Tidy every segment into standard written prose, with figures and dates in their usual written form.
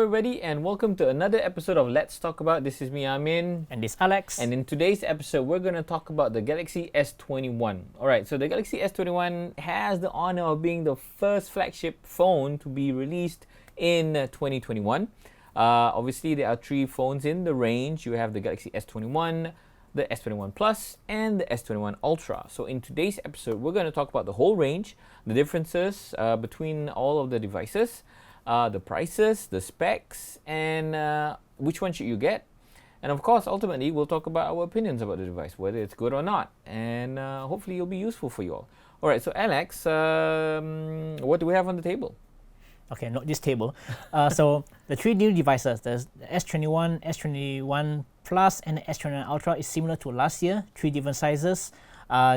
everybody, and welcome to another episode of Let's Talk About. This is me, Amin. And this Alex. And in today's episode, we're going to talk about the Galaxy S21. Alright, so the Galaxy S21 has the honor of being the first flagship phone to be released in 2021. Obviously, there are three phones in the range. You have the Galaxy S21, the S21 Plus, and the S21 Ultra. So in today's episode, we're going to talk about the whole range, the differences between all of the devices, the prices, the specs, and which one should you get. And of course, ultimately, we'll talk about our opinions about the device, whether it's good or not. And hopefully, it'll be useful for you all. All right, so Alex, what do we have on the table? Okay, not this table. So the three new devices, the S21, S21 Plus, and the S21 Ultra is similar to last year. Three different sizes,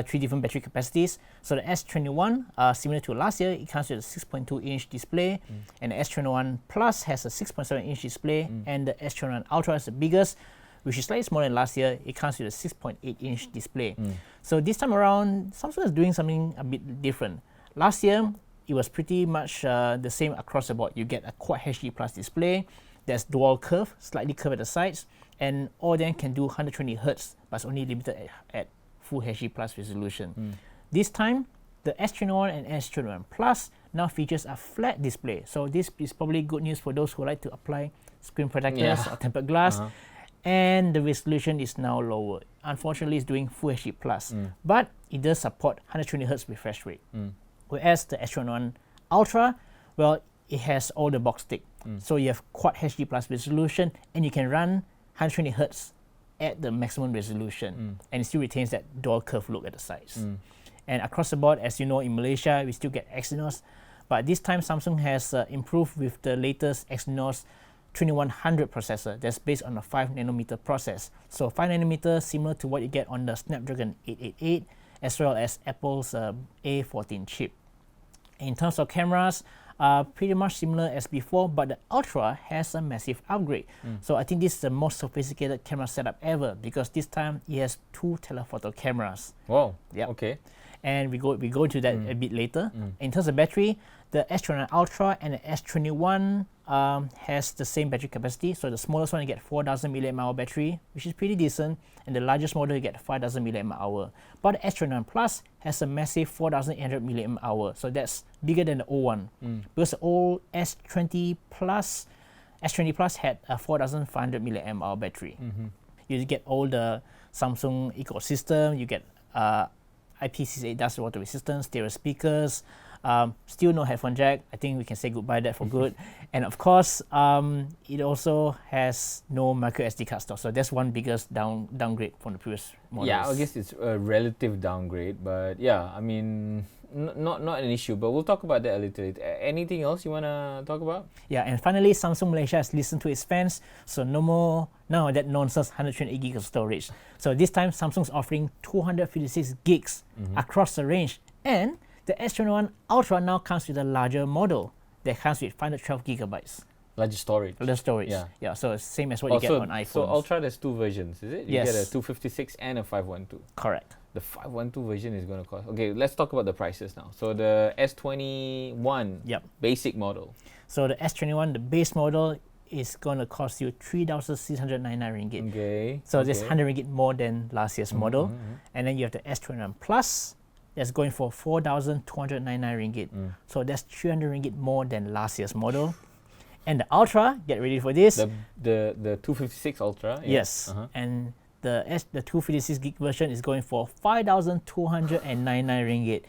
three different battery capacities. So the S21, similar to last year, it comes with a 6.2-inch display, and the S21 Plus has a 6.7-inch display, and the S21 Ultra is the biggest, which is slightly smaller than last year. It comes with a 6.8-inch display. So this time around, Samsung is doing something a bit different. Last year, it was pretty much the same across the board. You get a Quad HD Plus display, there's dual curve, slightly curved at the sides, and all of them can do 120 Hz, but it's only limited at Full HD Plus resolution. This time, the S21 and S21 Plus now features a flat display. So this is probably good news for those who like to apply screen protectors or tempered glass. And the resolution is now lower. Unfortunately, it's doing Full HD Plus, but it does support 120 Hz refresh rate. Whereas the S21 Ultra, well, it has all the box tick. So you have Quad HD Plus resolution, and you can run 120 Hz at the maximum resolution, and it still retains that dual curve look at the sides. And across the board, as you know, in Malaysia, we still get Exynos, but this time Samsung has improved with the latest Exynos 2100 processor that's based on a 5nm process. So 5nm similar to what you get on the Snapdragon 888, as well as Apple's A14 chip. In terms of cameras, pretty much similar as before, but the Ultra has a massive upgrade. So I think this is the most sophisticated camera setup ever, because this time it has two telephoto cameras. Wow. Yep. Okay. And we go into that a bit later. In terms of battery, the S21 Ultra and the S21 has the same battery capacity. So the smallest one you get 4,000 mAh battery, which is pretty decent, and the largest model you get 5,000 mAh. But the S21 Plus has a massive 4,800 mAh, so that's bigger than the old one. Because the old S20 Plus had a 4,500 mAh battery. You get all the Samsung ecosystem. You get IP68 dust water resistance, stereo speakers, still no headphone jack. I think we can say goodbye to that for good. And of course, it also has no micro SD card slot. So that's one biggest downgrade from the previous models. Yeah, I guess it's a relative downgrade, but yeah, I mean, not an issue. But we'll talk about that a little later. Anything else you wanna talk about? Yeah, and finally, Samsung Malaysia has listened to its fans, so no more now that nonsense 128 gigs of storage. So this time, Samsung's offering 256 gigs across the range, and the S21 Ultra now comes with a larger model that comes with 512 gigabytes. Larger storage. Yeah. So it's same as what you get on iPhones. So Ultra, there's two versions, is it? You Yes. get a 256 and a 512. Correct. The 512 version is going to cost. Okay, let's talk about the prices now. So the S21 basic model. So the S21, the base model, is going to cost you 3,699 ringgit. Okay. So that's 100 ringgit more than last year's model. And then you have the S21 Plus, that's going for 4,299 ringgit. So that's 300 ringgit more than last year's model. And the Ultra, get ready for this. The 256 Ultra. Yeah. Yes. And the 256 gig version is going for 5,299 ringgit.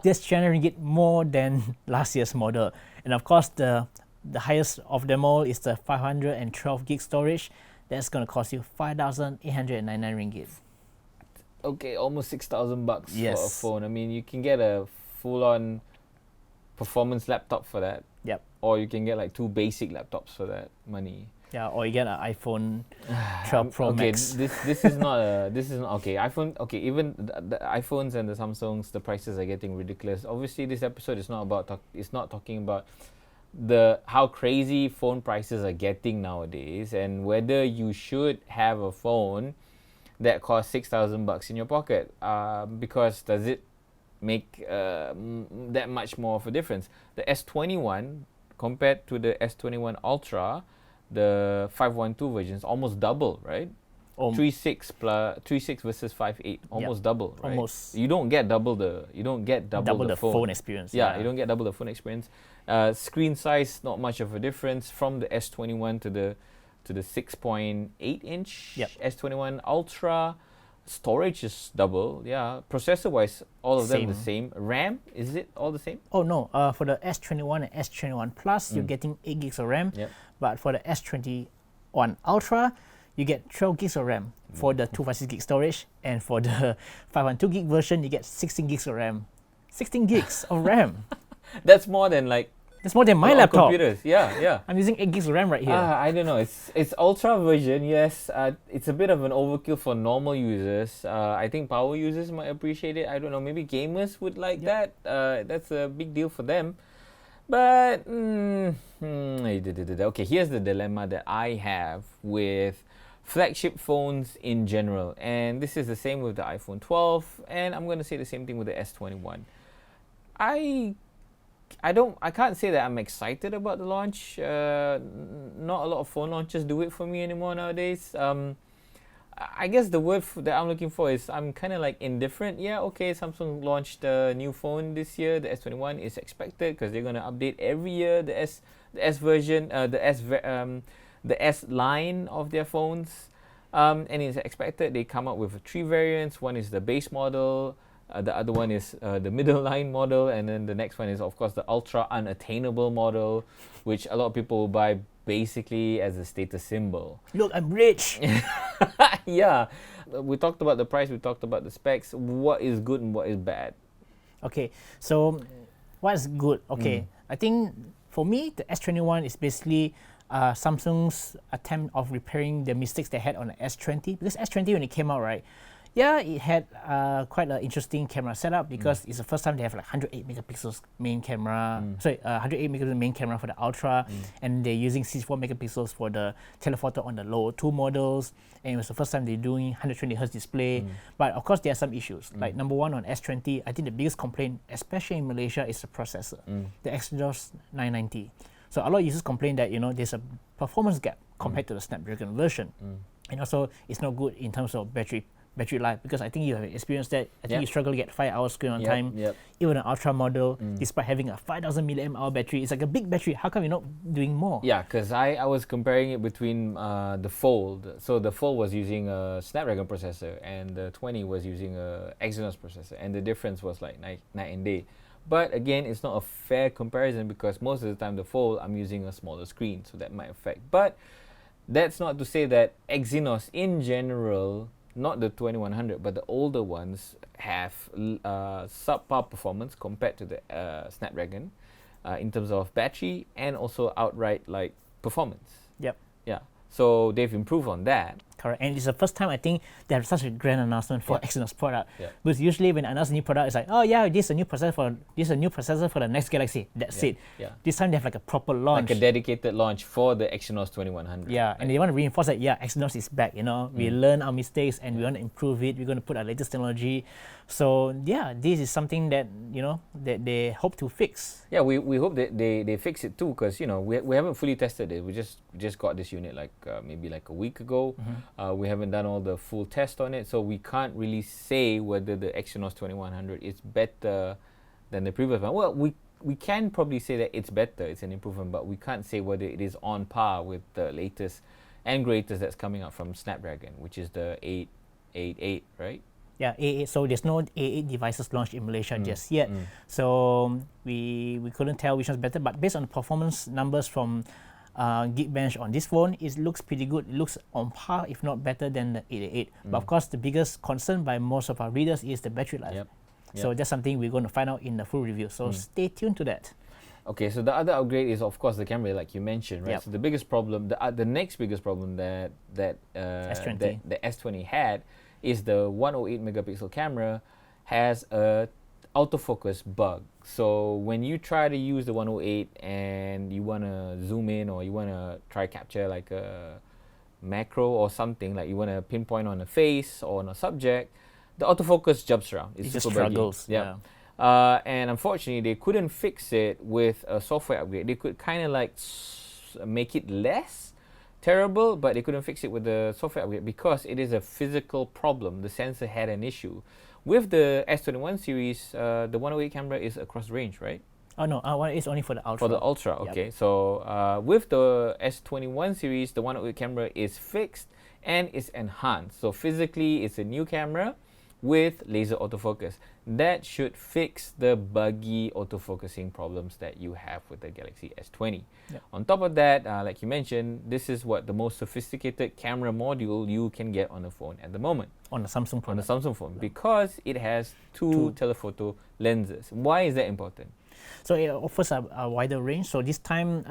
That's 300 ringgit more than last year's model. And of course, the highest of them all is the 512 gig storage. That's going to cost you 5,899 ringgit. Okay, almost 6,000 bucks for a phone. I mean, you can get a full-on performance laptop for that. Yep. Or you can get like two basic laptops for that money. Yeah, or you get an iPhone 12 Pro Max. This is not okay. iPhone, okay, even the iPhones and the Samsungs, the prices are getting ridiculous. Obviously, this episode is not about it's not talking about how crazy phone prices are getting nowadays, and whether you should have a phone that costs 6,000 bucks in your pocket. Because does it make that much more of a difference? The S21 compared to the S21 Ultra, the 512 version is almost double, right? 3.6 plus 3.6 versus 5.8, almost double, right? Almost. You don't get double the the phone experience. Yeah, you don't get double the phone experience. Screen size, not much of a difference from the S21 to the 6.8 inch S21 Ultra. Storage is double, yeah. Processor wise, all of them the same. RAM, is it all the same? Oh no, for the S21 and S21 Plus, you're getting 8 gigs of RAM. Yep. But for the S21 Ultra, you get 12 gigs of RAM for the 256 gig storage, and for the 512 gig version, you get 16 gigs of RAM. 16 gigs of RAM. That's more than like. That's more than my laptop. Computers, yeah. I'm using 8 gigs of RAM right here. I don't know. It's Ultra version. Yes, it's a bit of an overkill for normal users. I think power users might appreciate it. I don't know. Maybe gamers would like that. That's a big deal for them. But okay, here's the dilemma that I have with flagship phones in general, and this is the same with the iPhone 12, and I'm going to say the same thing with the S21. I can't say that I'm excited about the launch. Not a lot of phone launches do it for me anymore nowadays. I guess the word that I'm looking for is I'm kind of like indifferent. Yeah, okay, Samsung launched a new phone this year. The S21 is expected because they're gonna update every year the S version, the S line of their phones, and it's expected they come up with 3 variants. One is the base model. The other one is the middle line model, and then the next one is, of course, the ultra unattainable model, which a lot of people will buy basically as a status symbol. Look, I'm rich. Yeah. We talked about the price, we talked about the specs. What is good and what is bad? Okay, so what is good? Okay, I think for me, the S21 is basically Samsung's attempt of repairing the mistakes they had on the S20. Because S20, when it came out, right? Yeah, it had quite an interesting camera setup because it's the first time they have like 108 megapixels main camera. 108 megapixels main camera for the Ultra, and they're using 64 megapixels for the telephoto on the low 2 models. And it was the first time they're doing 120 Hz display. But of course, there are some issues. Like number one on S20, I think the biggest complaint, especially in Malaysia, is the processor, the Exynos 990. So a lot of users complain that there's a performance gap compared to the Snapdragon version, and also it's not good in terms of battery life, because I think you have experienced that. I think you struggle to get 5 hours screen on time. Even an Ultra model, despite having a 5000 mAh battery, it's like a big battery. How come you're not doing more? Yeah, because I was comparing it between the Fold. So the Fold was using a Snapdragon processor, and the 20 was using a Exynos processor, and the difference was like night and day. But again, it's not a fair comparison because most of the time the Fold, I'm using a smaller screen, so that might affect. But that's not to say that Exynos in general, not the 2100, but the older ones, have subpar performance compared to the Snapdragon in terms of battery and also outright like performance. Yep. Yeah. So they've improved on that. Correct. And it's the first time I think they have such a grand announcement for Exynos product. Because usually when they announce a new product, it's like, oh yeah, this is a new processor for the next Galaxy. That's it. Yeah. This time they have like a proper launch. Like a dedicated launch for the Exynos 2100. Yeah, and they want to reinforce that Exynos is back. We learn our mistakes and we want to improve it. We're going to put our latest technology. So yeah, this is something that that they hope to fix. Yeah, we hope that they fix it too, because we haven't fully tested it. We just got this unit like maybe like a week ago. We haven't done all the full test on it, so we can't really say whether the Exynos 2100 is better than the previous one. Well, we can probably say that it's better, it's an improvement, but we can't say whether it is on par with the latest and greatest that's coming out from Snapdragon, which is the 888, right? Yeah, A8. So there's no A8 devices launched in Malaysia just yet. So we couldn't tell which one's better. But based on the performance numbers from Geekbench on this phone, it looks pretty good. It looks on par, if not better than the 888. But of course, the biggest concern by most of our readers is the battery life. So that's something we're going to find out in the full review. So stay tuned to that. Okay, so the other upgrade is of course the camera, like you mentioned, right? So the biggest problem, the next biggest problem that S20. the S20 had is the 108 megapixel camera has a autofocus bug. So when you try to use the 108 and you want to zoom in, or you want to try capture like a macro or something, like you want to pinpoint on a face or on a subject, the autofocus jumps around. It just struggles. Yeah. And unfortunately, they couldn't fix it with a software upgrade. They could kind of like make it less. terrible, but they couldn't fix it with the software upgrade because it is a physical problem. The sensor had an issue. With the S21 series, the 108 camera is across range, right? Oh no, it's only for the Ultra. For the Ultra, okay. So with the S21 series, the 108 camera is fixed and is enhanced. So physically, it's a new camera with laser autofocus. That should fix the buggy autofocusing problems that you have with the Galaxy S20. Yep. On top of that, like you mentioned, this is what the most sophisticated camera module you can get on a phone at the moment. On the Samsung On the product. Samsung phone, because it has two telephoto lenses. Why is that important? So it offers a wider range. So this time,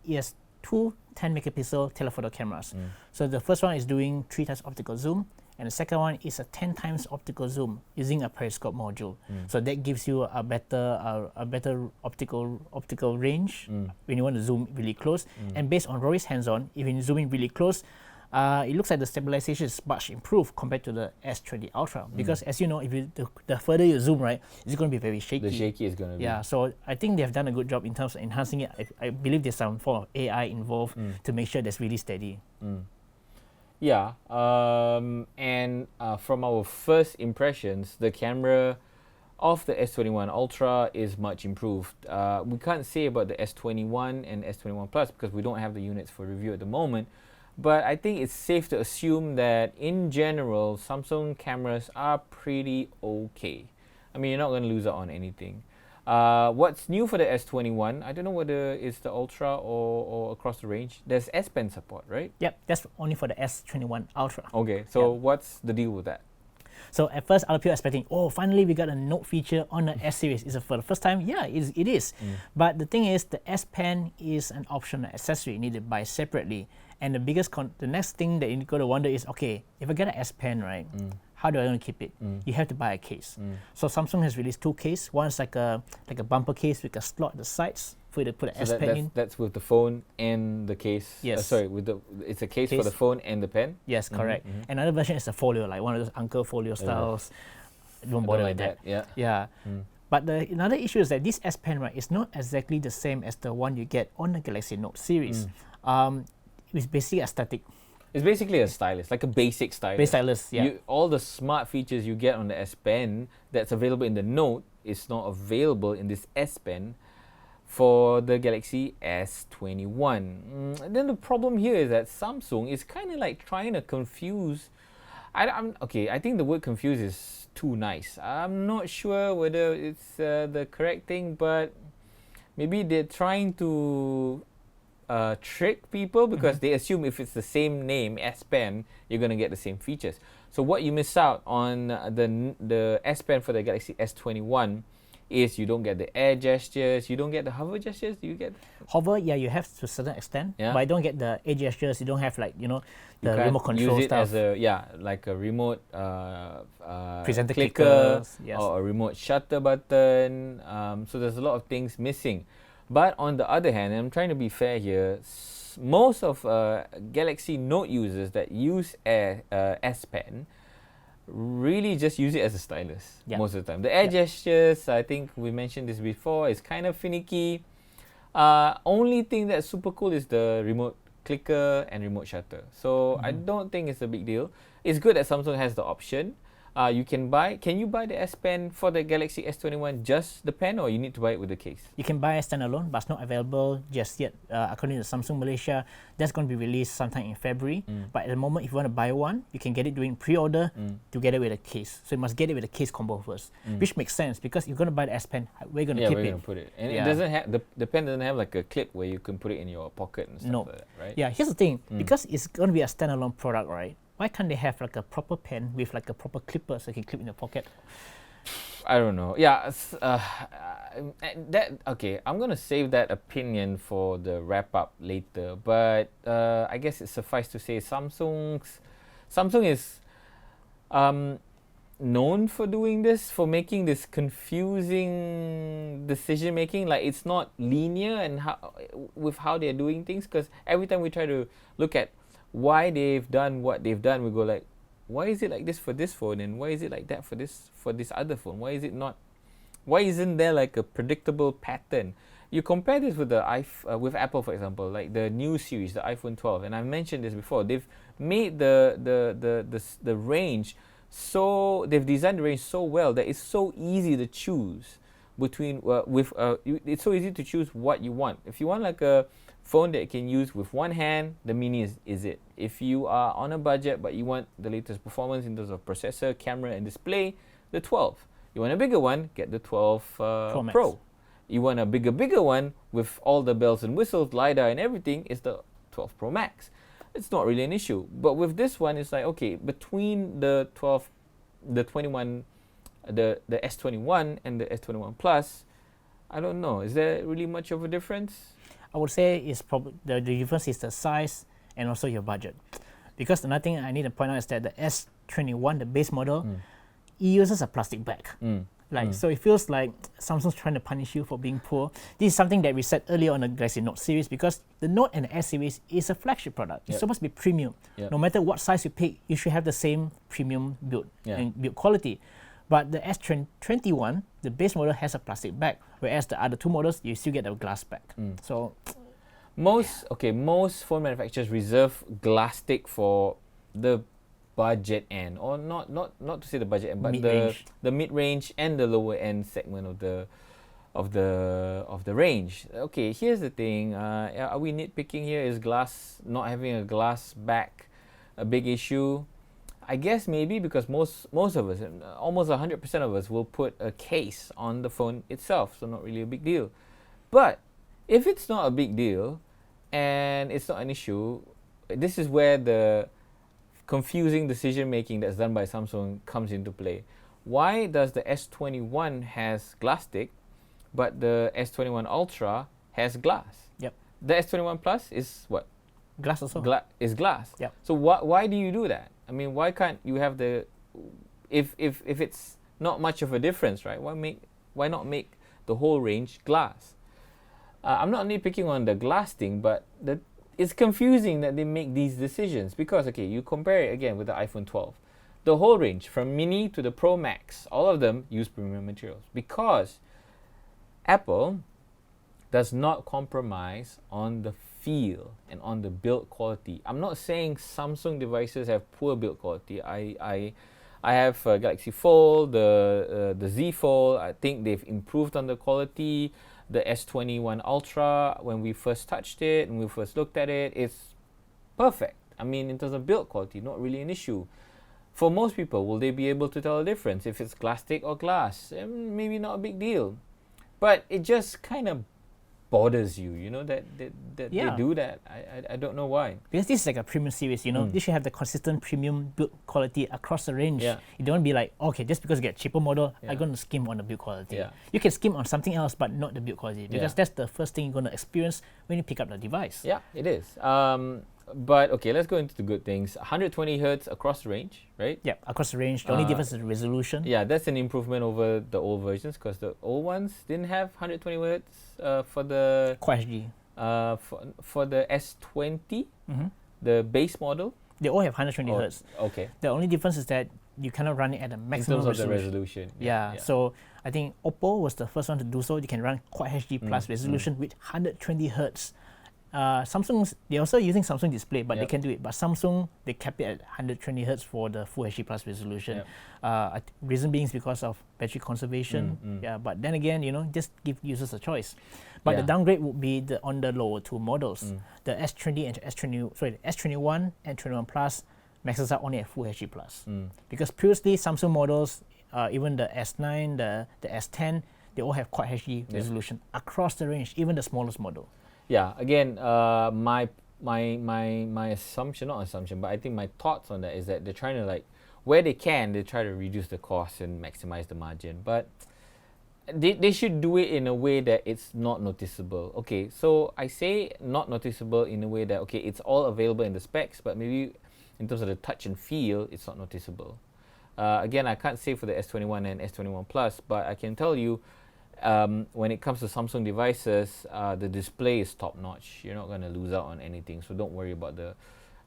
it has two 10 megapixel telephoto cameras. So the first one is doing 3 times optical zoom, and the second one is a 10 times optical zoom using a periscope module. So that gives you a better optical range when you want to zoom really close. And based on Rory's hands-on, if you zoom in really close, it looks like the stabilization is much improved compared to the S20 Ultra. Because as you know, if you the further you zoom, right, it's going to be very shaky. The shaky is going to be. Yeah, so I think they have done a good job in terms of enhancing it. I believe there's some form of AI involved to make sure that's really steady. Yeah, and from our first impressions, the camera of the S21 Ultra is much improved. We can't say about the S21 and S21 Plus because we don't have the units for review at the moment. But I think it's safe to assume that in general, Samsung cameras are pretty okay. I mean, you're not going to lose out on anything. What's new for the S21? I don't know whether it's the Ultra or across the range. There's S Pen support, right? Yep, that's only for the S21 Ultra. Okay, so what's the deal with that? So at first, other people are expecting, oh, finally we got a Note feature on the S series. Is it for the first time? Yeah, it is. But the thing is, the S Pen is an optional accessory needed to buy separately. And the next thing that you got to wonder is, okay, if I get an S Pen, right, how do I want to keep it? You have to buy a case. So Samsung has released two cases. One's like a bumper case with a slot at the sides for you to put an S Pen in. That's with the phone and the case. Yes. It's a case for the phone and the pen. Yes, correct. Another version is a folio, like one of those Uncle folio styles. Don't bother with that. Yeah. But another issue is that this S Pen, right, is not exactly the same as the one you get on the Galaxy Note series. It's basically a static. It's basically a stylus, like a basic stylus. Base stylus, yeah. All the smart features you get on the S Pen that's available in the Note is not available in this S Pen for the Galaxy S21. And then the problem here is that Samsung is kind of like trying to confuse. I think the word confuse is too nice. I'm not sure whether it's the correct thing, but maybe they're trying to trick people because they assume if it's the same name, S Pen, you're going to get the same features. So what you miss out on the S Pen for the Galaxy S21 is you don't get the air gestures, you don't get the hover gestures. Do you get hover? Yeah, you have to a certain extent, but I don't get the air gestures. You don't have the remote control use it stuff. as like a remote presenter clicker yes. or a remote shutter button. So there's a lot of things missing. But on the other hand, and I'm trying to be fair here, most of Galaxy Note users that use S Pen really just use it as a stylus most of the time. The air gestures, I think we mentioned this before, is kind of finicky. Only thing that's super cool is the remote clicker and remote shutter. So I don't think it's a big deal. It's good that Samsung has the option. Can you buy the S Pen for the Galaxy S21 just the pen, or you need to buy it with the case? You can buy it standalone, but it's not available just yet. According to Samsung Malaysia, that's going to be released sometime in February. But at the moment, if you want to buy one, you can get it doing pre-order together with a case. So you must get it with a case combo first, which makes sense because you're going to buy the S Pen. Where are you going to keep it? Where are you going to put it? And it doesn't have the pen doesn't have like a clip where you can put it in your pocket and stuff like that, right? Yeah, here's the thing, because it's going to be a standalone product, right? Why can't they have like a proper pen with like a proper clipper so you can clip in your pocket? I don't know. Yeah, I'm gonna save that opinion for the wrap up later. But I guess it's suffice to say Samsung is known for doing this, for making this confusing decision making. Like it's not linear and with how they're doing things. Because every time we try to look at why they've done what they've done, we go like, why is it like this for this phone and why is it like that for this other phone? Why isn't there like a predictable pattern? you compare this with with Apple, for example, like the new series, the iPhone 12, and I mentioned this before. They've made the range so they've designed the range so well that it's so easy to choose between it's so easy to choose what you want. If you want like a phone that you can use with one hand, the Mini is it. If you are on a budget but you want the latest performance in terms of processor, camera, and display, the 12. You want a bigger one, get the 12 Pro. You want a bigger one with all the bells and whistles, LiDAR and everything, is the 12 Pro Max. It's not really an issue. But with this one, it's like, okay, between the S21 and the S21 Plus, I don't know. Is there really much of a difference? I would say it's probably the difference is the size and also your budget. Because another thing I need to point out is that the S21, the base model, it uses a plastic bag. So it feels like Samsung's trying to punish you for being poor. This is something that we said earlier on the Galaxy Note series, because the Note and the S series is a flagship product. It's supposed to be premium. No matter what size you pick, you should have the same premium build and build quality. But the S21, the base model, has a plastic bag, whereas the other two models, you still get a glass bag. So most phone manufacturers reserve glass-stick for the budget end, or not to say the budget end, but the mid-range and the lower end segment of the range. Okay, here's the thing. Are we nitpicking here? Is not having a glass back a big issue? I guess maybe because most of us, almost 100% of us, will put a case on the phone itself, so not really a big deal. But if it's not a big deal and it's not an issue, this is where the confusing decision making that's done by Samsung comes into play. Why does the S21 has glass stick, but the S21 Ultra has glass? Yep. The S21 Plus is what? Glass also. Is glass. Yep. So why do you do that? I mean, why can't you have the if it's not much of a difference, right? Why not make the whole range glass? I'm not nitpicking on the glass thing, but it's confusing that they make these decisions, because okay, you compare it again with the iPhone 12. The whole range from Mini to the Pro Max, all of them use premium materials, because Apple does not compromise on the feel and on the build quality. I'm not saying Samsung devices have poor build quality. I have Galaxy Fold, the Z Fold. I think they've improved on the quality. The S21 Ultra, when we first touched it, when we first looked at it, it's perfect. I mean, in terms of build quality, not really an issue. For most people, will they be able to tell the difference if it's plastic or glass? Maybe not a big deal. But it just kind of bothers you, that they do that. I don't know why. Because this is like a premium series, This should have the consistent premium build quality across the range. Yeah. You don't be like, okay, just because you get a cheaper model, I'm going to skim on the build quality. Yeah. You can skim on something else, but not the build quality, because that's the first thing you're going to experience when you pick up the device. Yeah, it is. But okay, let's go into the good things. 120 hertz across the range, right? Yeah, across the range. The only difference is the resolution. Yeah, that's an improvement over the old versions, because the old ones didn't have 120 hertz for the Quad HD. For the S20, the base model. They all have 120 hertz. Okay. The only difference is that you cannot run it at a maximum in terms resolution. of the resolution. Yeah. So I think Oppo was the first one to do so. You can run Quad HD plus resolution with 120 hertz. They're also using Samsung display, but they can do it. But Samsung, they kept it at 120 hertz for the Full HD Plus resolution. Reason being is because of battery conservation. Yeah, but then again, just give users a choice. But the downgrade would be on the lower two models. The S20 and the S21 and 21 Plus maxes out only at Full HD Plus. Because previously Samsung models, even the S9, the S10, they all have Quad HD resolution across the range, even the smallest model. Yeah, again, my assumption, not assumption, but I think my thoughts on that is that they're trying to, where they can, they try to reduce the cost and maximize the margin. But they should do it in a way that it's not noticeable. Okay, so I say not noticeable in a way that, okay, it's all available in the specs, but maybe in terms of the touch and feel, it's not noticeable. Again, I can't say for the S21 and S21 Plus, but I can tell you, when it comes to Samsung devices, the display is top notch. You're not going to lose out on anything, so don't worry about the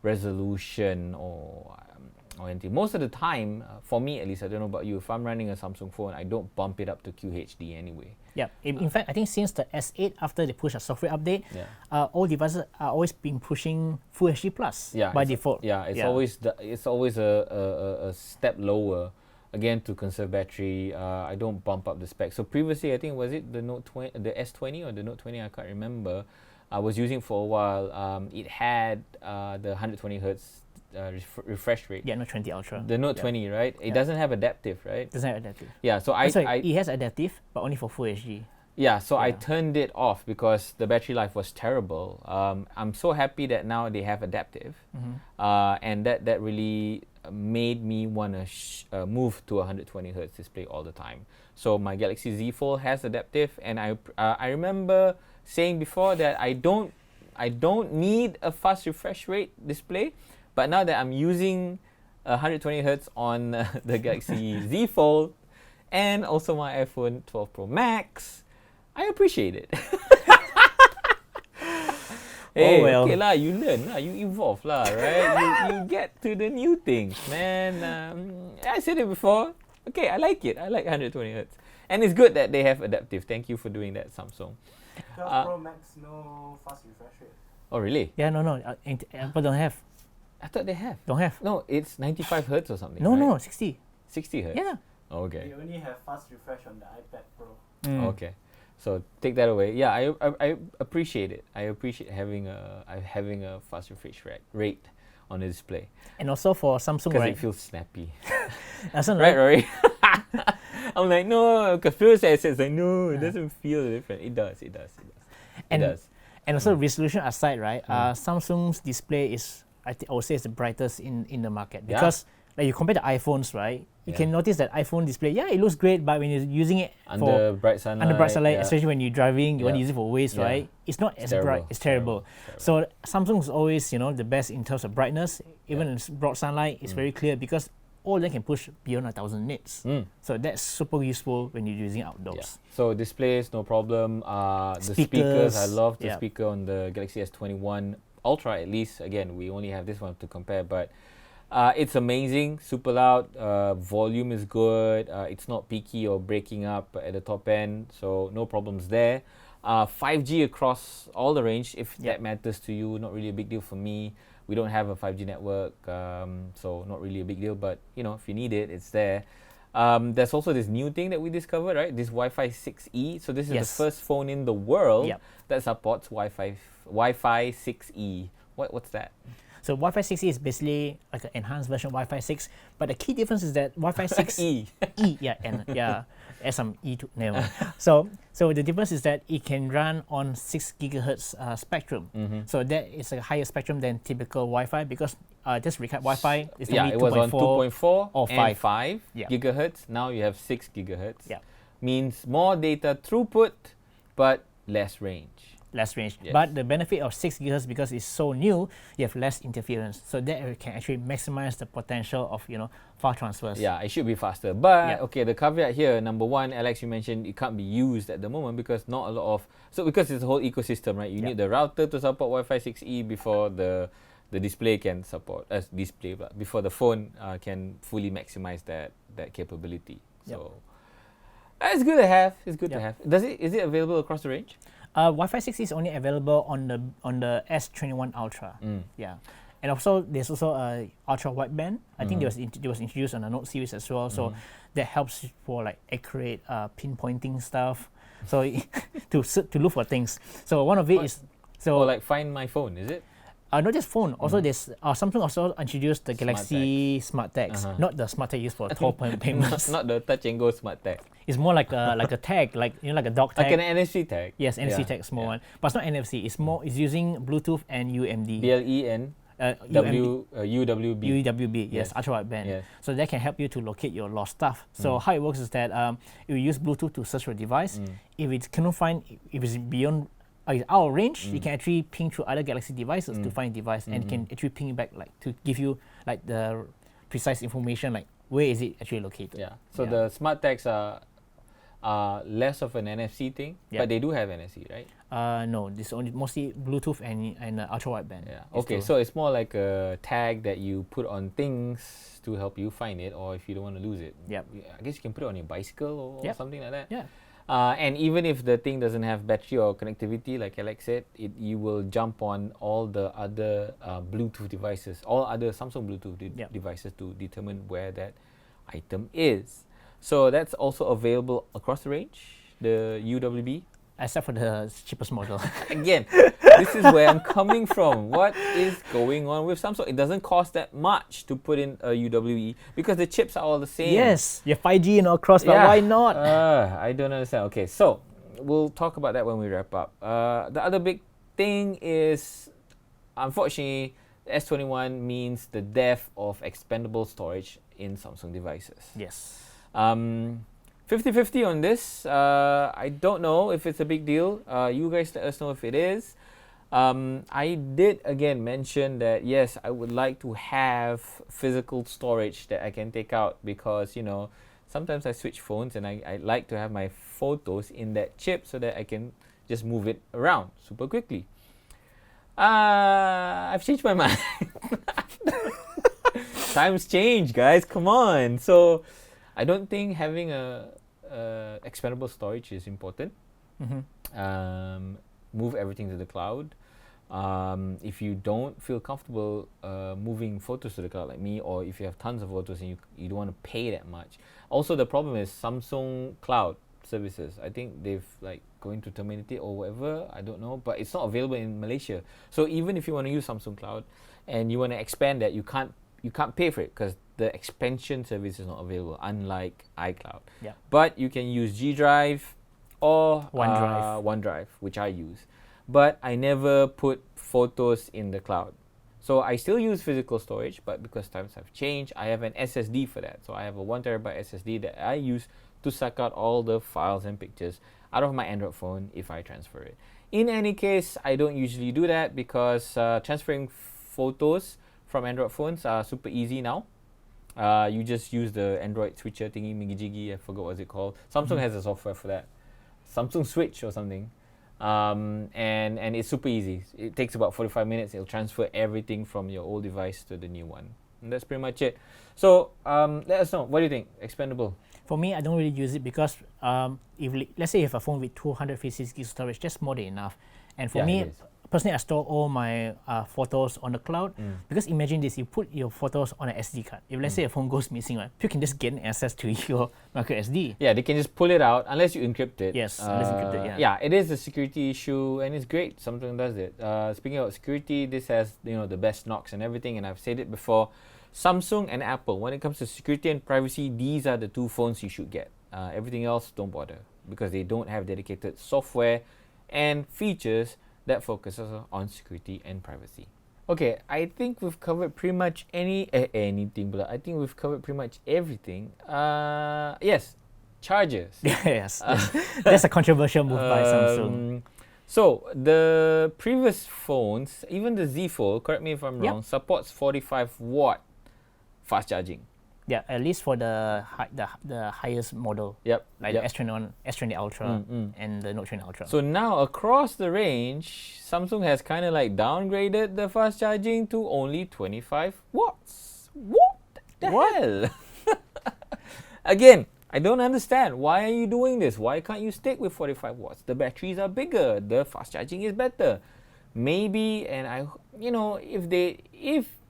resolution or or anything. Most of the time, for me at least, I don't know about you, if I'm running a Samsung phone, I don't bump it up to QHD anyway. Yeah, in fact, I think since the S8, after they push a software update, all devices are always been pushing Full HD Plus by default. Yeah, it's always a step lower, again to conserve battery. I don't bump up the specs. So previously, I think was it the Note 20, the S20 or the Note 20? I can't remember. I was using for a while. It had the 120 hertz refresh rate. Yeah, Note 20 Ultra. The Note 20, right? It doesn't have adaptive, right? Doesn't have adaptive. Yeah, so it has adaptive, but only for Full HD. Yeah, so I turned it off because the battery life was terrible. I'm so happy that now they have adaptive, and that really made me want to move to a 120 hertz display all the time. So my Galaxy Z Fold has adaptive, and I remember saying before that I don't need a fast refresh rate display, but now that I'm using 120 hertz on the Galaxy Z Fold and also my iPhone 12 Pro Max, I appreciate it. Hey, okay lah, you learn lah, you evolve lah, right? you get to the new things, man. I said it before. Okay, I like it. I like 120 hertz, and it's good that they have adaptive. Thank you for doing that, Samsung. 12 Pro Max, no fast refresh rate. Oh really? Yeah, no, Apple don't have. I thought they have. Don't have. No, it's 95 hertz or something. No, right? no, 60. 60 hertz. Yeah. Oh, okay. They only have fast refresh on the iPad Pro. Okay. So take that away. Yeah, I appreciate it. I appreciate having a fast refresh rate on the display. And also for Samsung, because right? it feels snappy. Right, Rory? I'm like, no, because Phil says like, no, it doesn't feel different. It does. And also resolution aside, right? Samsung's display is, I would say, it's the brightest in the market because like you compare the iPhones, right? You can notice that iPhone display, it looks great, but when you're using it under bright sunlight, especially when you're driving, you want to use it for waste, right? It's not as bright. It's terrible. So Samsung is always, the best in terms of brightness. Even in broad sunlight, it's very clear because all they can push beyond 1,000 nits. So that's super useful when you're using outdoors. Yeah. So displays, no problem. The speakers, I love the speaker on the Galaxy S21 Ultra. At least, again, we only have this one to compare, but. It's amazing, super loud, volume is good, it's not peaky or breaking up at the top end, so no problems there. 5G across all the range, if that matters to you, not really a big deal for me. We don't have a 5G network, so not really a big deal, but if you need it, it's there. There's also this new thing that we discovered, right? This Wi-Fi 6E. So this is the first phone in the world that supports Wi-Fi 6E. What's that? So Wi-Fi 6E is basically like an enhanced version of Wi-Fi 6, but the key difference is that Wi-Fi 6 add some E to never. So the difference is that it can run on 6 gigahertz spectrum. So that is a higher spectrum than typical Wi-Fi because just recap Wi-Fi is only it was on 2.4 or and 5 gigahertz. Now you have 6 gigahertz. Means more data throughput, but less range. But the benefit of 6 gigahertz, because it's so new, you have less interference, so that can actually maximize the potential of file transfers. Yeah, it should be faster, but okay, the caveat here, number one, Alex, you mentioned it can't be used at the moment because not a lot of, because it's a whole ecosystem, right? You need the router to support Wi-Fi 6E before the display can support before the phone can fully maximize that capability. So it's good to have. To have. Is it available across the range? Wi-Fi 6 is only available on the S21 Ultra. And also there's also a ultra wideband. I think it was introduced on the Note series as well. So that helps for like accurate pinpointing stuff. So to look for things. So one of it is like Find My Phone, is it? Not just phone. Also, there's Samsung also introduced the Galaxy Smart Tags, not the Smart Tag used for toll payments. Not the touch and go Smart Tag. It's more like a tag, like a dog tag. Like an NFC tag. Yes, NFC tag, small one. But it's not NFC. It's using Bluetooth and UMD. BLE and UWB. UWB, yes, ultra wideband. Yes. So that can help you to locate your lost stuff. So how it works is that you use Bluetooth to search your device. If it cannot find, if it's beyond out of range, you can actually ping through other Galaxy devices to find a device, and can actually ping it back to give you the precise information, like where is it actually located. So the smart tags are less of an NFC thing, but they do have NFC, right? No, this only mostly Bluetooth and ultra wideband. Yeah. Okay, so it's more like a tag that you put on things to help you find it, or if you don't want to lose it. Yep. I guess you can put it on your bicycle or Yep. something like that. Yeah. And even if the thing doesn't have battery or connectivity, like Alex said, you will jump on all the other Bluetooth devices, all other Samsung Bluetooth Yep. devices to determine where that item is. So that's also available across the range, the UWB. Except for the cheapest model. Again, this is where I'm coming from. What is going on with Samsung? It doesn't cost that much to put in a UWE because the chips are all the same. Yes, you're 5G and across, but why not? I don't understand. Okay, so we'll talk about that when we wrap up. The other big thing is, unfortunately, S21 means the death of expandable storage in Samsung devices. Yes. 50-50 on this. I don't know if it's a big deal. You guys let us know if it is. I did again mention that yes, I would like to have physical storage that I can take out because, you know, sometimes I switch phones and I like to have my photos in that chip so that I can just move it around super quickly. I've changed my mind. Times change, guys. Come on. So I don't think having a expandable storage is important. Move everything to the cloud. If you don't feel comfortable moving photos to the cloud like me, or if you have tons of photos and you don't want to pay that much. Also, the problem is Samsung Cloud services. I think they've like going to terminate it or whatever. I don't know, but it's not available in Malaysia. So even if you want to use Samsung Cloud and you want to expand that, you can't pay for it because the expansion service is not available, unlike iCloud. Yeah. But you can use G Drive or OneDrive, which I use. But I never put photos in the cloud. So I still use physical storage, but because times have changed, I have an SSD for that. So I have a 1TB SSD that I use to suck out all the files and pictures out of my Android phone if I transfer it. In any case, I don't usually do that because transferring photos from Android phones are super easy now. You just use the Android switcher thingy, miggy-jiggy, I forgot what it's called. Samsung has a software for that. Samsung Switch or something. And it's super easy. It takes about 45 minutes. It'll transfer everything from your old device to the new one. And that's pretty much it. So let us know. What do you think? Expandable? For me, I don't really use it because let's say you have a phone with 256 GB storage, that's more than enough. And for me, personally, I store all my photos on the cloud because imagine this: you put your photos on an SD card. If let's say your phone goes missing, right, you can just gain access to your micro SD. Yeah, they can just pull it out unless you encrypt it. Yes, unless encrypted. Yeah. Yeah, it is a security issue, and it's great. Samsung does it. Speaking of security, this has the best knocks and everything, and I've said it before. Samsung and Apple, when it comes to security and privacy, these are the two phones you should get. Everything else, don't bother because they don't have dedicated software and features that focuses on security and privacy. Okay, I think we've covered pretty much anything, but I think we've covered pretty much everything. Yes, chargers. Yes, that's a controversial move by Samsung. So the previous phones, even the Z Fold, correct me if I'm wrong, supports 45 watt fast charging. Yeah, at least for the highest model. Yep. Like the S21, S20 Ultra, and the Note 20 Ultra. So now across the range, Samsung has kind of like downgraded the fast charging to only 25 watts. What the hell? Again, I don't understand. Why are you doing this? Why can't you stick with 45 watts? The batteries are bigger. The fast charging is better. Maybe, and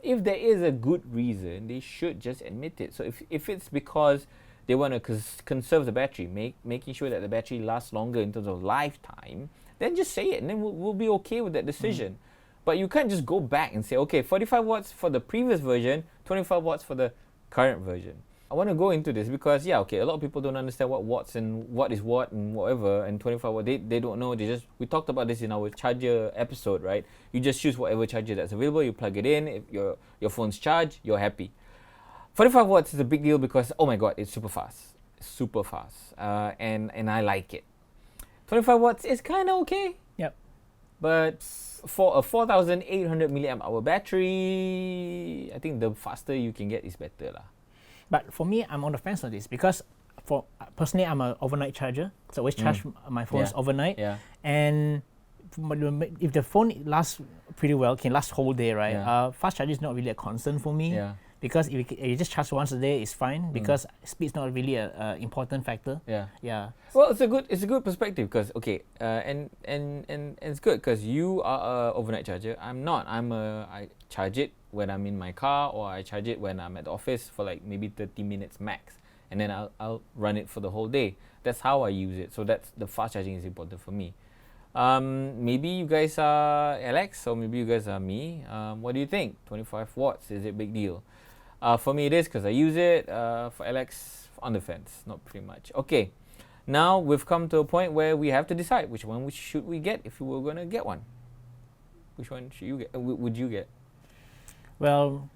if there is a good reason, they should just admit it. So if it's because they want to conserve the battery, making sure that the battery lasts longer in terms of lifetime, then just say it, and then we'll be okay with that decision. But you can't just go back and say, okay, 45 watts for the previous version, 25 watts for the current version. I want to go into this because, a lot of people don't understand what watts and what is what and whatever, and 25 watt, they don't know. We talked about this in our charger episode, right? You just choose whatever charger that's available, you plug it in, if your phone's charged, you're happy. 45 watts is a big deal because, oh my god, it's super fast. And I like it. 25 watts is kind of okay. Yep. But for a 4,800 milliamp hour battery, I think the faster you can get is better lah. But for me, I'm on the fence on this because personally, I'm an overnight charger. So I always charge my phones overnight. Yeah. And if the phone lasts pretty well, can last whole day, right? Yeah. Fast charging is not really a concern for me. Yeah. Because if you just charge once a day, it's fine. Because speed is not really a important factor. Yeah. Yeah. Well, it's a good perspective because and it's good because you are a overnight charger. I'm not. I charge it when I'm in my car or I charge it when I'm at the office for like maybe 30 minutes max, and then I'll run it for the whole day. That's how I use it. So that's the fast charging is important for me. Maybe you guys are Alex or maybe you guys are me. What do you think? 25 watts, is it a big deal? For me it is because I use it. For Alex, on the fence, not pretty much. Okay, now we've come to a point where we have to decide which one should we get if we were going to get one. Which one should you get? Would you get? Well,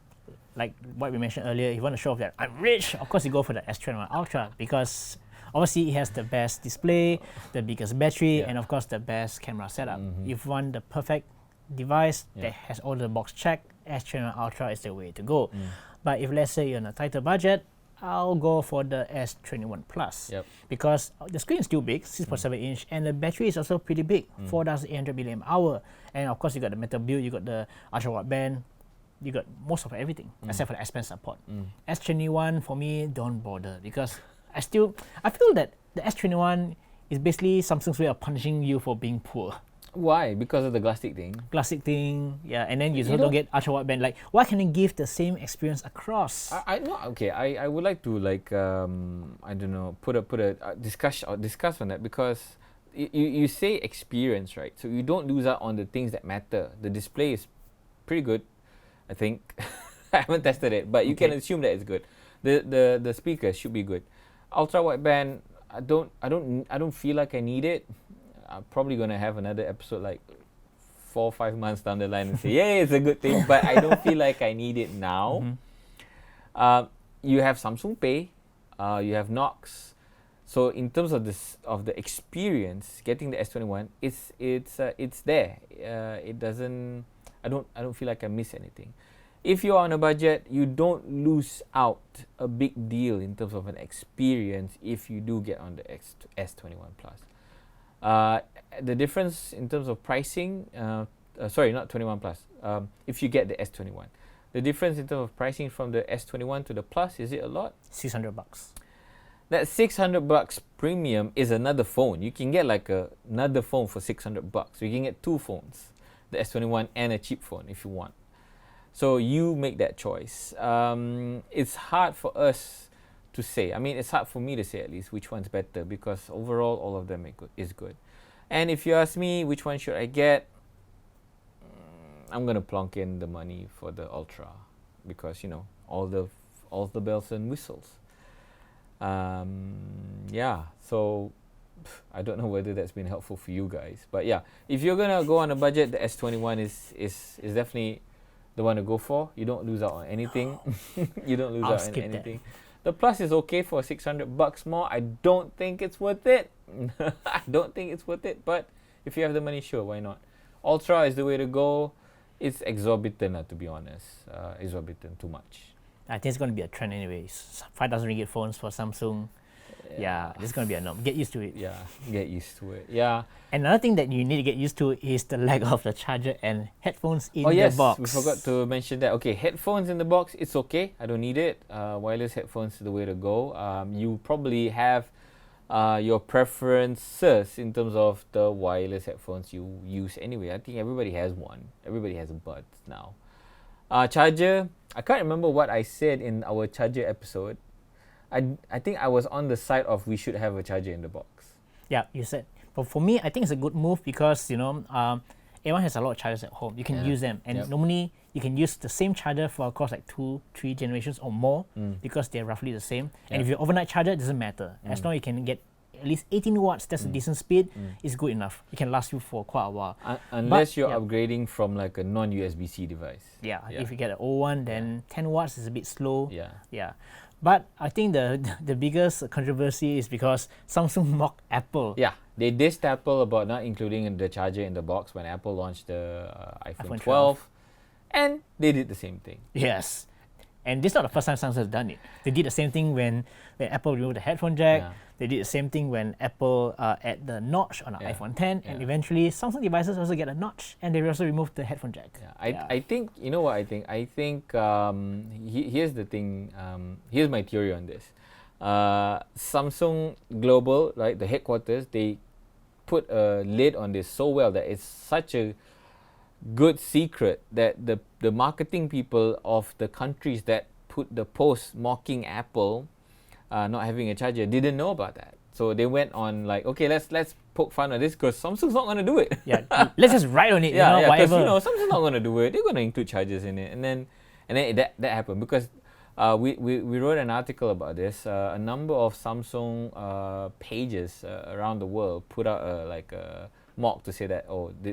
like what we mentioned earlier, if you want to show off that I'm rich, of course you go for the S21 Ultra because obviously it has the best display, the biggest battery, and of course the best camera setup. If you want the perfect device that has all the box checked, S21 Ultra is the way to go. But if let's say you're on a tighter budget, I'll go for the S21 Plus because the screen is still big, 6.7 inch, and the battery is also pretty big, 4,800 mAh. And of course you got the metal build, you got the ultra wideband, you got most of everything except for the S Pen support. S21 for me, don't bother because I feel that the S21 is basically Samsung's way of punishing you for being poor. Why? Because of the plastic thing. Plastic thing, yeah, and then you also don't get ultra wideband. Like, why can it give the same experience across? I know. Okay, I would like to like I don't know put a discuss on that because you say experience, right? So you don't lose out on the things that matter. The display is pretty good, I think. I haven't tested it, but you can assume that it's good. The speakers should be good. Ultra wideband, I don't feel like I need it. I'm probably gonna have another episode like 4 or 5 months down the line and say, yeah, it's a good thing, but I don't feel like I need it now. You have Samsung Pay, you have Knox. So in terms of the experience, getting the S21, it's there. It doesn't. I don't feel like I miss anything. If you're on a budget, you don't lose out a big deal in terms of an experience if you do get on the S21 Plus. The difference in terms of pricing, sorry, not 21 Plus, if you get the S21. The difference in terms of pricing from the S21 to the Plus, is it a lot? $600. That $600 premium is another phone. You can get like another phone for $600. You can get two phones, the S21 and a cheap phone if you want. So you make that choice. It's hard for us to say. I mean, it's hard for me to say at least which one's better because overall all of them is good. And if you ask me which one should I get, I'm gonna plonk in the money for the Ultra because all the bells and whistles. Yeah. So I don't know whether that's been helpful for you guys, but yeah, if you're gonna go on a budget, the S21 is definitely the one to go for. You don't lose out on anything. You don't lose out on anything. The Plus is okay for $600 more. I don't think it's worth it. I don't think it's worth it. But if you have the money, sure, why not? Ultra is the way to go. It's exorbitant, to be honest. Exorbitant, too much. I think it's going to be a trend anyways. 5,000 ringgit phones for Samsung. Yeah, it's going to be a norm. Get used to it. Yeah, get used to it. Yeah. Another thing that you need to get used to is the lack of the charger and headphones in the box. We forgot to mention that. Okay, headphones in the box, it's okay. I don't need it. Wireless headphones is the way to go. You probably have your preferences in terms of the wireless headphones you use anyway. I think everybody has one. Everybody has a Buds now. Charger, I can't remember what I said in our charger episode. I think I was on the side of we should have a charger in the box. Yeah, you said. But for me, I think it's a good move because, everyone has a lot of chargers at home. You can use them. And normally, you can use the same charger for, of course, like 2-3 generations or more because they're roughly the same. And if you're overnight charger, it doesn't matter. As long as you can get at least 18 watts, that's a decent speed, it's good enough. It can last you for quite a while. Unless you're upgrading from like a non-USB-C device. Yeah, if you get an old one, then 10 watts is a bit slow. Yeah. But I think the biggest controversy is because Samsung mocked Apple. Yeah, they dissed Apple about not including the charger in the box when Apple launched the iPhone 12. And they did the same thing. Yes. And this is not the first time Samsung has done it. They did the same thing when Apple removed the headphone jack. Yeah. They did the same thing when Apple added the notch on the iPhone 10. And eventually, Samsung devices also get a notch, and they also removed the headphone jack. I think, you know what I think? I think here's the thing. Here's my theory on this. Samsung Global, right, the headquarters, they put a lid on this so well that it's such a good secret that the marketing people of the countries that put the post mocking Apple not having a charger didn't know about that. So they went on like, okay, let's poke fun at this because Samsung's not going to do it. Let's just write on it. Because whatever. Samsung's not going to do it. They're going to include chargers in it, and then that happened because we wrote an article about this. A number of Samsung pages around the world put out a mock to say that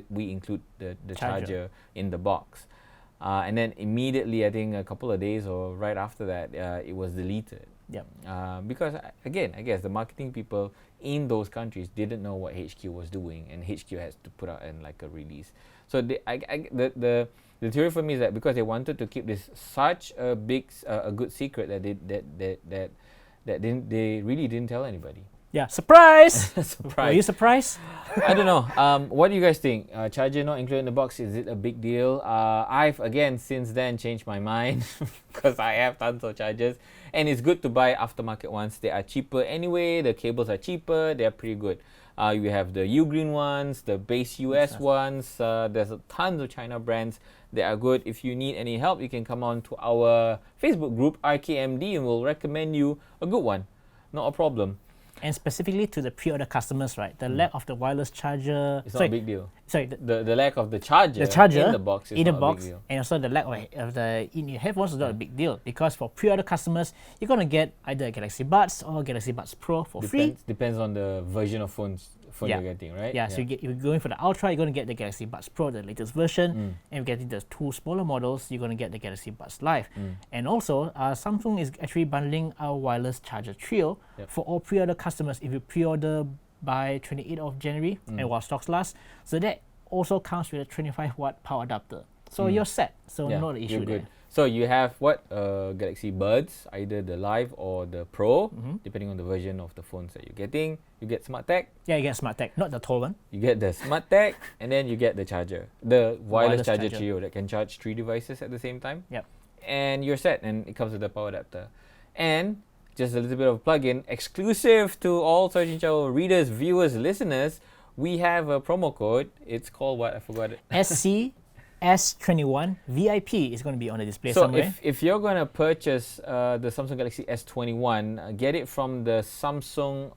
we include the charger in the box, and then immediately I think a couple of days or right after that it was deleted. Because again, I guess the marketing people in those countries didn't know what HQ was doing, and HQ has to put out a release. So the theory for me is that because they wanted to keep this such a big a good secret that they really didn't tell anybody. Yeah, surprise! Surprise. Were you surprised? I don't know. What do you guys think? Charger not included in the box, is it a big deal? I've again since then changed my mind because I have tons of chargers, and it's good to buy aftermarket ones. They are cheaper anyway. The cables are cheaper. They are pretty good. You have the U-Green ones, the base US ones. There's tons of China brands that are good. If you need any help, you can come on to our Facebook group RKMD, and we'll recommend you a good one. Not a problem. And specifically to the pre-order customers, right? The lack of the wireless charger. It's not a big deal. Sorry, the lack of the charger in the box is not a big deal. And also the lack of the in-ear headphones is not a big deal, because for pre-order customers, you're gonna get either a Galaxy Buds or Galaxy Buds Pro for free. Depends on the version of phone you're getting, right? So you're going for the Ultra, you're going to get the Galaxy Buds Pro, the latest version. And if you're getting the two smaller models, you're going to get the Galaxy Buds Live. And also, Samsung is actually bundling our wireless charger trio for all pre-order customers if you pre-order by 28th of January and while stocks last. So that also comes with a 25-watt power adapter. So you're set. So no issue you're there. good. So you have Galaxy Buds, either the Live or the Pro, depending on the version of the phones that you're getting. You get Smart Tag. Yeah, you get Smart Tag, not the tall one. You get the Smart Tag, and then you get the charger, the wireless charger trio that can charge 3 devices at the same time. And you're set, and it comes with the power adapter. And just a little bit of a plug-in, exclusive to all Search and Chow readers, viewers, listeners, we have a promo code. It's called what? I forgot it. S21 VIP is going to be on the display somewhere. So if you're going to purchase the Samsung Galaxy S21, get it from the official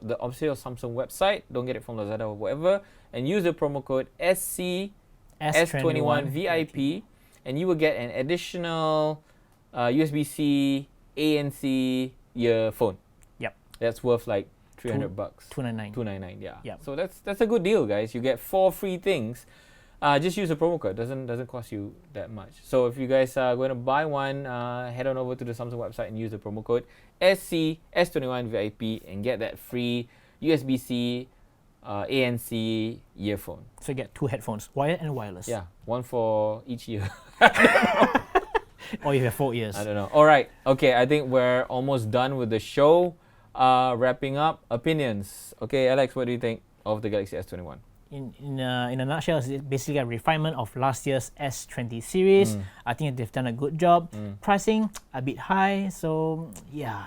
Samsung website. Don't get it from Lazada or whatever. And use the promo code S21 VIP, and you will get an additional USB-C ANC earphone. That's worth like $300. $299. Yeah. So that's a good deal, guys. You get 4 free things. Just use the promo code. Doesn't cost you that much. So if you guys are going to buy one, head on over to the Samsung website and use the promo code S21 VIP and get that free USB-C ANC earphone. So you get 2 headphones, wired and wireless. Yeah, one for each ear. Or you have 4 ears. I don't know. All right. Okay, I think we're almost done with the show. Wrapping up, opinions. Okay, Alex, what do you think of the Galaxy S21? In a nutshell, it's basically a refinement of last year's S20 series. I think they've done a good job. Pricing a bit high, so yeah.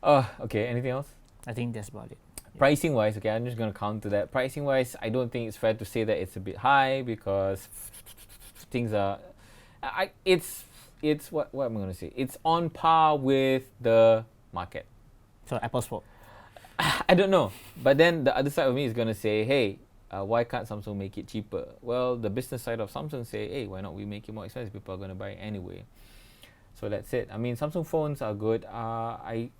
Okay, anything else? I think that's about it. Pricing wise, okay, I'm just going to counter that. Pricing wise, I don't think it's fair to say that it's a bit high because things are. It's what am I going to say? It's on par with the market. So Apple's fault. I don't know, but then the other side of me is going to say, hey, why can't Samsung make it cheaper? Well, the business side of Samsung say, hey, why not we make it more expensive? People are going to buy it anyway. So that's it. I mean, Samsung phones are good. I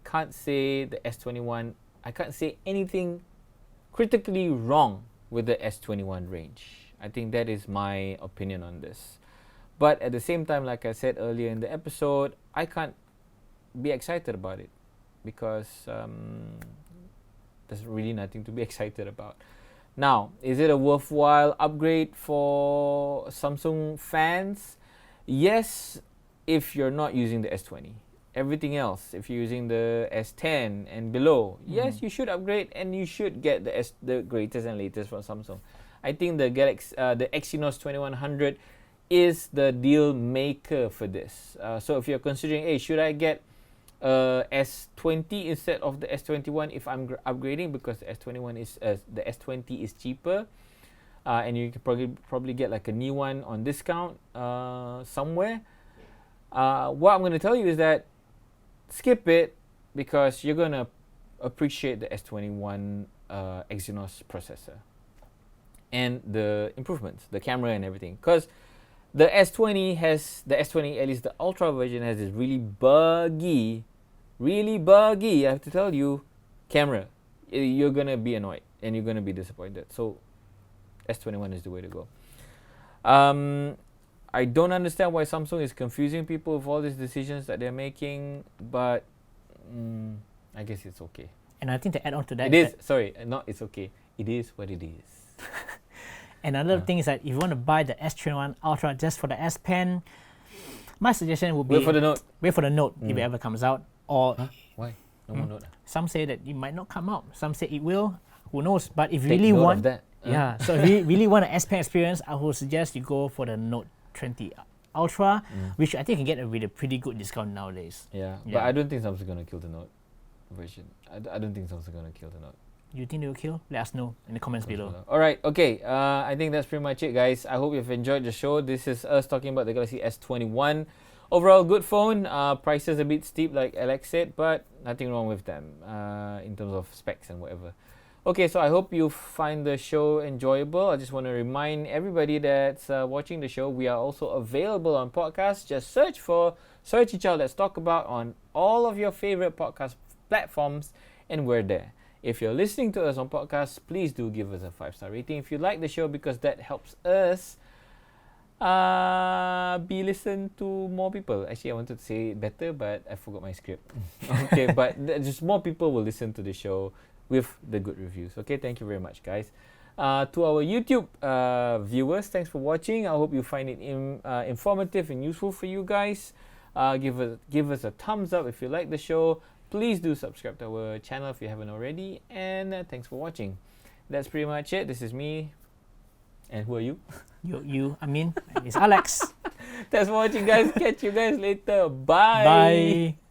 can't say the S21, I can't say anything critically wrong with the S21 range. I think that is my opinion on this. But at the same time, like I said earlier in the episode, I can't be excited about it because there's really nothing to be excited about. Now, is it a worthwhile upgrade for Samsung fans? Yes, if you're not using the S20. Everything else, if you're using the S10 and below, yes, you should upgrade and you should get the greatest and latest from Samsung. I think the the Exynos 2100 is the deal maker for this. So if you're considering, hey, should I get S20 instead of the S21 if I'm upgrading, because the S20 is cheaper, and you can probably get like a new one on discount somewhere. What I'm going to tell you is that skip it, because you're going to appreciate the S21 Exynos processor and the improvements, the camera and everything. Because the S20, at least the Ultra version, has this really buggy, I have to tell you, camera. You're going to be annoyed and you're going to be disappointed. So S21 is the way to go. I don't understand why Samsung is confusing people with all these decisions that they're making, but I guess it's okay. And I think to add on to that, it's okay. It is what it is. Another thing is that if you want to buy the S21 Ultra just for the S Pen, my suggestion would be wait for the Note. Wait for the Note if it ever comes out. Or why? No more Note. Some say that it might not come out. Some say it will. Who knows? But if you Take really note want of that. so if you really want an S Pen experience, I would suggest you go for the Note 20 Ultra, which I think you can get with a pretty good discount nowadays. Yeah, but I don't think Samsung's gonna kill the Note version. I don't think Samsung's gonna kill the Note. You think they will kill? Let us know in the comments below. Alright, okay. I think that's pretty much it, guys. I hope you've enjoyed the show. This is us talking about the Galaxy S21. Overall, good phone. Prices a bit steep, like Alex said, but nothing wrong with them in terms of specs and whatever. Okay, so I hope you find the show enjoyable. I just want to remind everybody that's watching the show, we are also available on podcasts. Just search each other, Let's Talk About on all of your favorite podcast platforms, and we're there. If you're listening to us on podcasts, please do give us a 5-star rating if you like the show, because that helps us be listened to more people. Actually, I wanted to say it better, but I forgot my script. Okay, but just more people will listen to the show with the good reviews. Okay, thank you very much, guys. To our YouTube viewers, thanks for watching. I hope you find it informative and useful for you guys. Give us a thumbs up if you like the show. Please do subscribe to our channel if you haven't already. And thanks for watching. That's pretty much it. This is me. And who are you? Amin. It's Alex. Thanks for watching, guys. Catch you guys later. Bye. Bye.